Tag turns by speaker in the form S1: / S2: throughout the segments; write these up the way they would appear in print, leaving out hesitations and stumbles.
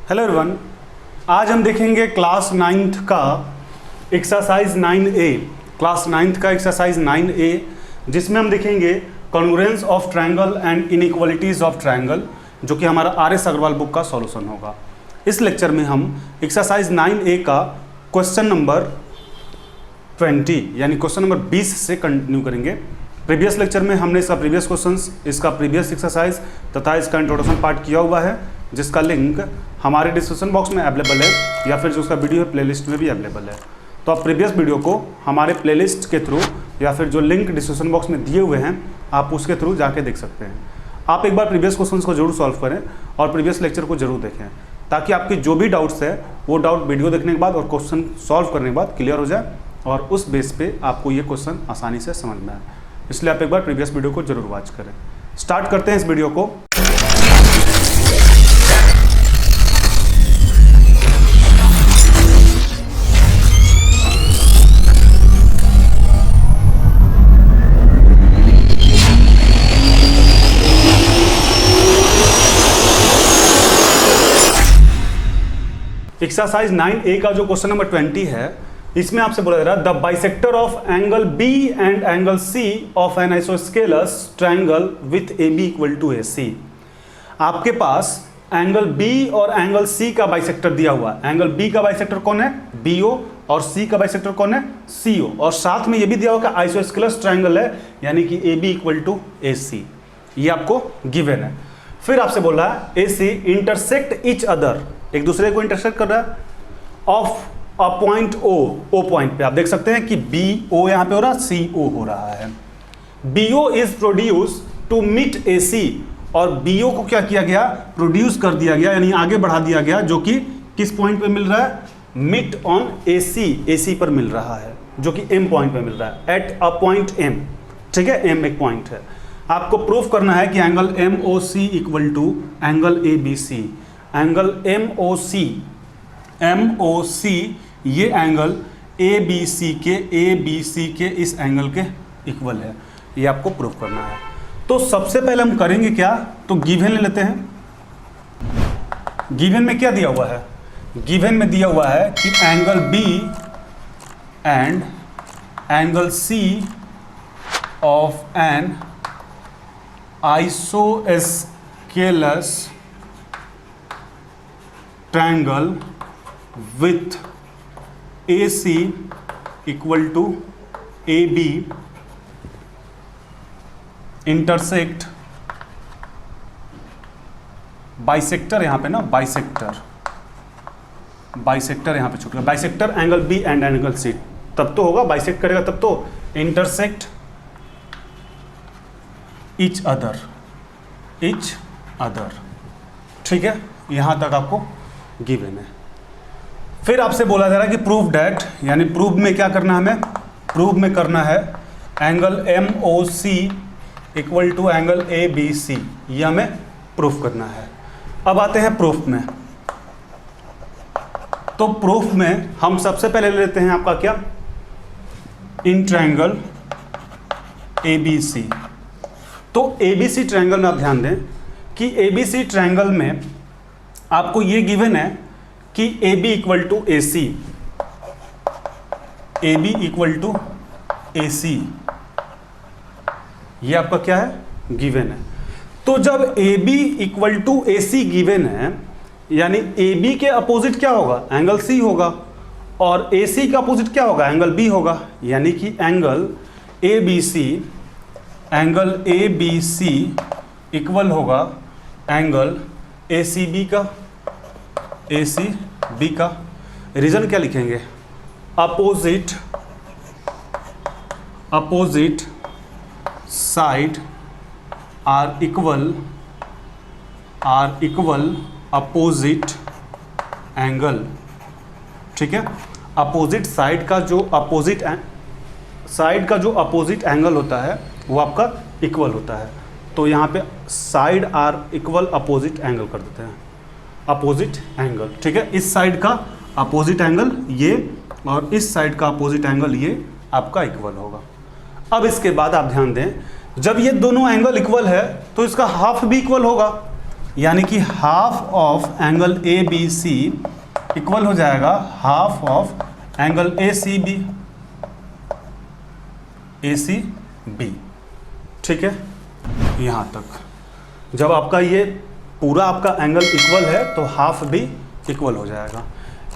S1: Hello everyone, आज हम देखेंगे क्लास 9th का एक्सरसाइज 9A। क्लास 9th का एक्सरसाइज 9A जिसमें हम देखेंगे congruence of triangle and inequalities of triangle, जो कि हमारा आर.एस. अग्रवाल बुक का सॉल्यूशन होगा। इस लेक्चर में हम एक्सरसाइज 9A का क्वेश्चन नंबर 20 यानी क्वेश्चन नंबर 20 से कंटिन्यू करेंगे। प्रीवियस लेक्चर में हमने इसका प्रीवियस क्वेश्चंस, इसका प्रीवियस एक्सरसाइज तथा इसका इंट्रोडक्शन पार्ट किया हुआ है, जिसका लिंक हमारे डिस्क्रिप्शन बॉक्स में अवेलेबल है या फिर जो उसका वीडियो है प्लेलिस्ट में भी अवेलेबल है। तो आप प्रीवियस वीडियो को हमारे प्लेलिस्ट के थ्रू या फिर जो लिंक डिस्क्रिप्शन बॉक्स में दिए हुए हैं आप उसके थ्रू जाके देख सकते हैं। आप एक बार प्रीवियस क्वेश्चंस को जरूर सॉल्व करें और प्रीवियस लेक्चर को जरूर देखें, ताकि आपके जो भी डाउट्स है वो डाउट वीडियो देखने के बाद और क्वेश्चन सॉल्व करने के बाद क्लियर हो जाए और उस बेस पे आपको ये क्वेश्चन आसानी से समझ में आए। इसलिए आप एक बार प्रीवियस वीडियो को जरूर वॉच करें। स्टार्ट करते हैं इस वीडियो को। एक्सरसाइज 9A का जो क्वेश्चन नंबर 20 है, इसमें आपसे बोला जा रहा है the bisector of angle B and angle C of an isosceles triangle with AB equal to AC। आपके पास एंगल B और एंगल C का बाइसेक्टर दिया हुआ है। एंगल B का बाइसेक्टर कौन है? BO, और C का बाइसेक्टर कौन है? CO, और साथ में ये भी दिया हुआ कि आइसोस्केलस ट्रायंगल है, यानी कि AB इक्वल टू AC। ये आपको गिवन है। फिर आपसे बोला है AC इंटरसेक्ट ईच अदर, एक दूसरे को इंटरसेक्ट कर रहा है of a point O point पे। आप देख सकते हैं कि BO यहाँ पे हो रहा है, CO हो रहा है। BO is produce to meet AC, और BO को क्या किया गया? प्रोड्यूस कर दिया गया, यानी आगे बढ़ा दिया गया, जो कि किस पॉइंट पे मिल रहा है? मीट ऑन AC पर मिल रहा है, जो कि M पॉइंट पे मिल रहा है, एट अ पॉइंट M। ठीक है, M एक पॉइंट है। आपको प्रूफ करना है कि angle MOC equal to angle ABC। Angle MOC ये एंगल ABC के इस एंगल के इक्वल है। ये आपको प्रूफ करना है। तो सबसे पहले हम करेंगे क्या? तो गिवन ले लेते हैं। गिवन में क्या दिया हुआ है? गिवन में दिया हुआ है कि angle B and angle C of an isosceles triangle with AC equal to AB intersect bisector, यहाँ पे ना बाइसेक्टर यहाँ पे छूट गया। Bisector angle B and angle C तब तो होगा, बाइसेक्ट करेगा तब तो। इंटरसेक्ट ईच अदर, ठीक है, यहां तक आपको गिवन है। फिर आपसे बोला जा रहा है कि प्रूव डैट, यानी प्रूव में क्या करना है हमें? प्रूव में करना है angle MOC equal to angle ABC, ये हमें प्रूफ करना है। अब आते हैं प्रूफ में। तो प्रूफ में हम सबसे पहले लेते हैं आपका क्या? In triangle ABC। तो ABC ट्रायंगल में आप ध्यान दें कि ABC ट्रायंगल में आपको ये गिवन है कि AB equal to AC, AB equal to AC, ये आपका क्या है? गिवन है। तो जब AB equal to AC given है, यानी AB के अपोजिट क्या होगा? एंगल C होगा, और AC का अपोजिट क्या होगा? एंगल B होगा, यानी कि एंगल ABC इक्वल होगा एंगल ACB का। रीजन क्या लिखेंगे? Opposite side are equal opposite angle. ठीक है, अपोजिट साइड का जो अपोजिट एंगल होता है वो आपका इक्वल होता है। तो यहाँ पे side are equal opposite angle कर देते हैं, अपोजिट एंगल। ठीक है, इस साइड का अपोजिट एंगल ये, और इस साइड का अपोजिट एंगल ये आपका इक्वल होगा। अब इसके बाद आप ध्यान दें, जब ये दोनों एंगल इक्वल है तो इसका हाफ भी इक्वल होगा। यानी कि half of angle A B C equal हो जाएगा half of angle A C B, A C B. ठीक है, यहां तक जब आपका ये पूरा आपका एंगल इक्वल है तो हाफ भी इक्वल हो जाएगा।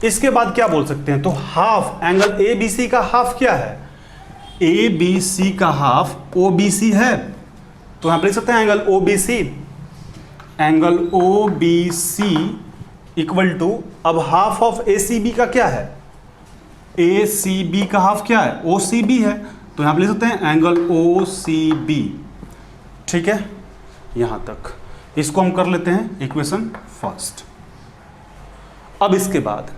S1: इसके बाद क्या बोल सकते हैं, तो half angle A B C का हाफ क्या है, ए बी सी का हाफ ओ बी सी है, तो यहां पर लिख सकते हैं angle O B C, angle O B C equal to, अब half of A C B का क्या है, ए सी बी का हाफ क्या है, ओ सी बी है, तो यहां पर लिख सकते हैं एंगल ओ सी बी। ठीक है, यहां तक इसको हम कर लेते हैं इक्वेशन फर्स्ट। अब इसके बाद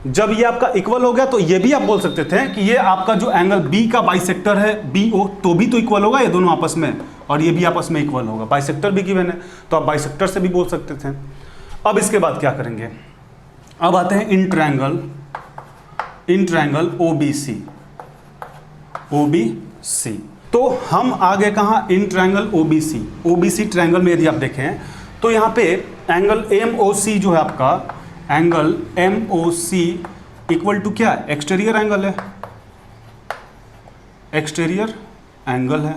S1: जब ये आपका इक्वल हो गया तो ये भी आप बोल सकते थे कि ये आपका जो एंगल बी का बाइसेक्टर है बी ओ, तो भी तो इक्वल होगा ये दोनों आपस में, और ये भी आपस में इक्वल होगा, बाइसेक्टर भी गिवन है तो आप बाइसेक्टर से भी बोल सकते थे। अब इसके बाद क्या करेंगे, अब आते हैं इन triangle O B C, O B C. तो हम आगे कहाँ, इन triangle O B C triangle में यदि आप देखें तो यहाँ पे एंगल एम ओ सी जो है आपका, angle M O C equal to क्या है, एक्सटीरियर एंगल है, एक्सटीरियर एंगल है।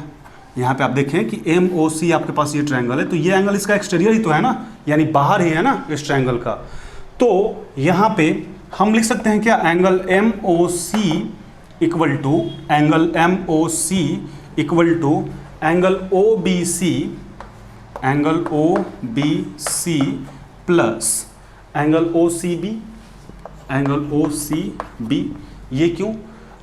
S1: यहाँ पे आप देखें कि एम ओ सी आपके पास ये ट्रायंगल है, तो ये एंगल इसका एक्सटीरियर ही तो है ना, यानी बाहर ही है ना इस ट्रायंगल का। तो यहाँ पे हम लिख सकते हैं क्या, angle M O C equal to, angle M O C equal to angle O B C, angle O B C plus angle O C B, angle O C B. ये क्यों,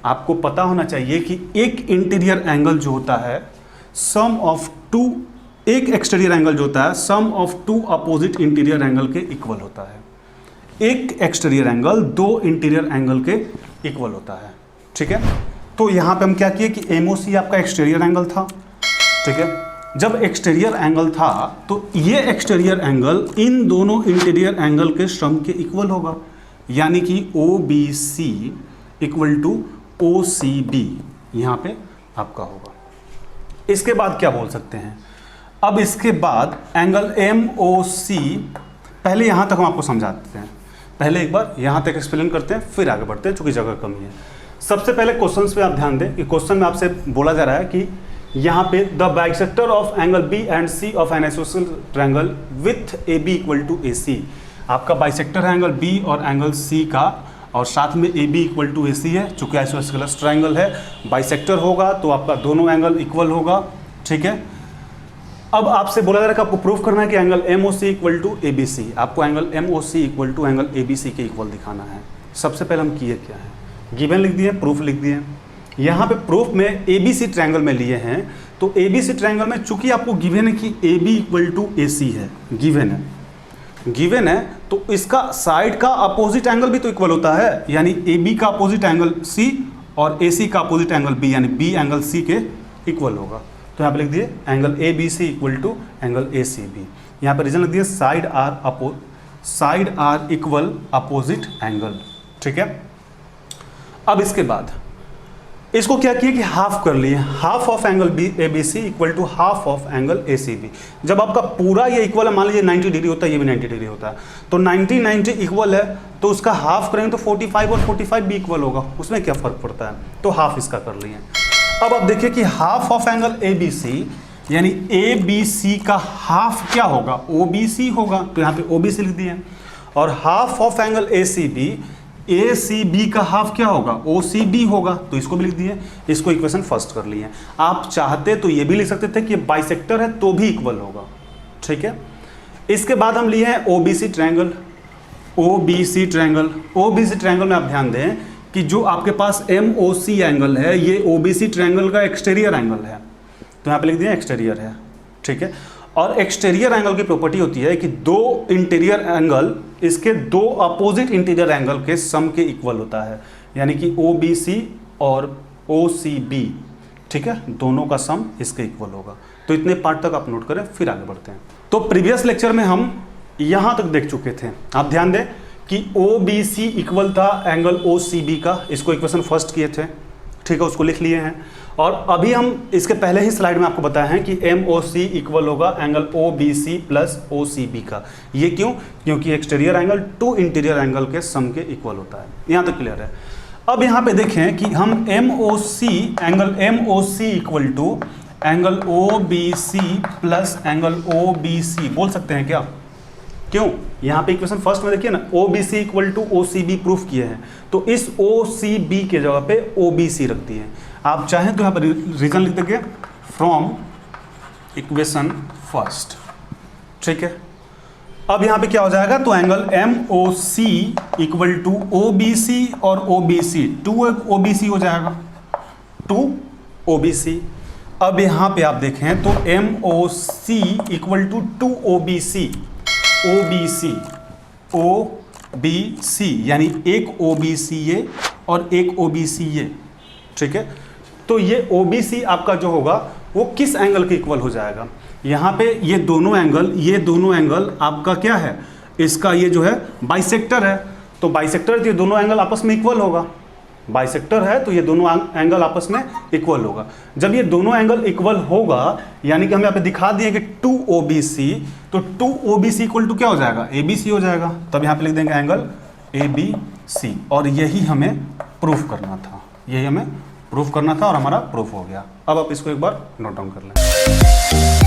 S1: आपको पता होना चाहिए कि एक इंटीरियर एंगल जो होता है सम ऑफ टू, एक एक्सटीरियर एंगल जो होता है sum of two opposite interior angle के इक्वल होता है। एक एक्सटीरियर एंगल दो इंटीरियर एंगल के इक्वल होता है। ठीक है, तो यहां पे हम क्या किए कि एमओसी आपका एक्सटीरियर एंगल था। ठीक है, जब एक्सटीरियर एंगल था तो ये एक्सटीरियर एंगल इन दोनों इंटीरियर एंगल के सम के इक्वल होगा, यानी कि O B C equal to O C B यहां पे आपका होगा। इसके बाद क्या बोल सकते हैं, अब इसके बाद एंगल एम ओ सी, पहले यहां तक हम आपको समझाते हैं, पहले एक बार यहां तक एक्सप्लेन करते हैं फिर आगे बढ़ते हैं चूंकि जगह कमी है। सबसे पहले क्वेश्चन पे आप ध्यान दें कि क्वेश्चन में आपसे बोला जा रहा है कि यहाँ पे the bisector of angle B and C of an isosceles triangle with A B equal to A C. आपका बाइसेक्टर है एंगल बी और एंगल सी का, और साथ में A B equal to A C है। चूंकि आइसोसेलेस ट्रायंगल है, बाइसेक्टर होगा तो आपका दोनों एंगल इक्वल होगा। ठीक है, अब आपसे बोला जा रहा है कि आपको प्रूफ करना है कि angle M O C equal to A B C, आपको angle M O C equal to angle A B C के इक्वल दिखाना है। सबसे पहले हम किए क्या है, गिवन लिख दिए, प्रूफ लिख दिए। यहाँ पे प्रूफ में ए बी सी ट्रायंगल में लिए हैं, तो ए बी सी ट्रायंगल में चूंकि आपको गिवन है कि ए B equal to A C है, गिवन है तो इसका साइड का अपोजिट एंगल भी तो इक्वल होता है, यानी ए बी का अपोजिट एंगल सी और ए सी का अपोजिट एंगल बी, यानी बी एंगल सी के इक्वल होगा। तो यहाँ पे लिख दिए angle A B C equal to angle A C B. यहाँ पे रीजन लिख दिए side are equal opposite angle. ठीक है, अब इसके बाद इसको क्या किया कि हाफ कर लिए, half of angle B A B C equal to half of angle A C B. जब आपका पूरा ये इक्वल है, मान लीजिए 90 डिग्री होता है, ये भी 90 डिग्री होता है, तो 90 इक्वल है तो उसका हाफ करेंगे तो 45 और 45 भी इक्वल होगा, उसमें क्या फर्क पड़ता है, तो हाफ इसका कर लिए। अब आप देखिए कि half of angle A B C, यानी ए बी सी का हाफ क्या होगा, ओ बी सी होगा, तो यहाँ पे ओ बी सी लिख दिए। और half of angle A C B, A C B का हाफ क्या होगा, ओ सी बी होगा, तो इसको भी लिख दिए। इसको इक्वेशन फर्स्ट कर लिए। आप चाहते तो ये भी लिख सकते थे कि बाइसेक्टर है तो भी इक्वल होगा। ठीक है, इसके बाद हम लिए हैं O B C triangle. O B C triangle में आप ध्यान दें कि जो आपके पास एम ओ सी एंगल है, ये ओ बी सी ट्रायंगल का एक्सटीरियर एंगल है, तो यहाँ पे लिख दिया एक्सटीरियर है। ठीक है, और एक्सटीरियर एंगल की प्रॉपर्टी होती है कि दो इंटीरियर एंगल इसके दो अपोजिट इंटीरियर एंगल के सम के इक्वल होता है, यानी कि ओ बी सी और ओ सी बी, ठीक है, दोनों का सम इसके इक्वल होगा। तो इतने पार्ट तक आप नोट करें, फिर आगे बढ़ते हैं। तो प्रीवियस लेक्चर में हम यहां तक देख चुके थे। आप ध्यान दें कि ओ बी सी इक्वल था एंगल ओ सी बी का, इसको इक्वेशन फर्स्ट किए थे। ठीक है, उसको लिख लिए हैं। और अभी हम इसके पहले ही स्लाइड में आपको बताया है कि MOC इक्वल होगा एंगल OBC प्लस OCB का। ये क्यों? क्योंकि exterior angle two interior angle के सम के इक्वल होता है। यहाँ तक क्लियर है। अब यहाँ पे देखें कि हम angle MOC equal to angle OBC plus angle OBC बोल सकते हैं क्या? क्यों? यहाँ पे इक्वेशन फर्स्ट में देखिए ना, OBC equal to OCB proof किए हैं, तो इस OCB के जगह पे OBC रख दिए हैं। आप चाहें तो यहाँ पर रीजन लिख देंगे फ्रॉम इक्वेशन फर्स्ट, ठीक है। अब यहाँ पे क्या हो जाएगा, तो angle MOC equal to OBC और OBC 2OBC हो जाएगा, 2OBC। अब यहाँ पे आप देखें तो MOC equal to 2OBC, OBC यानी एक OBC ये और एक OBC ये, ठीक है। तो ये OBC आपका जो होगा वो किस एंगल के इक्वल हो जाएगा? यहाँ पे ये दोनों एंगल आपका क्या है, इसका ये जो है बाइसेक्टर है, तो बाइसेक्टर तो ये दोनों एंगल आपस में इक्वल होगा। बाइसेक्टर है तो ये दोनों एंगल आपस में इक्वल होगा। जब ये दोनों एंगल इक्वल होगा, यानी कि हम यहाँ पे दिखा दिए कि 2OBC, तो 2OBC इक्वल टू क्या हो जाएगा, ABC हो जाएगा। तब यहाँ पे लिख देंगे एंगल ABC, और यही हमें प्रूफ करना था, और हमारा प्रूफ हो गया। अब आप इसको एक बार नोट डाउन कर लें।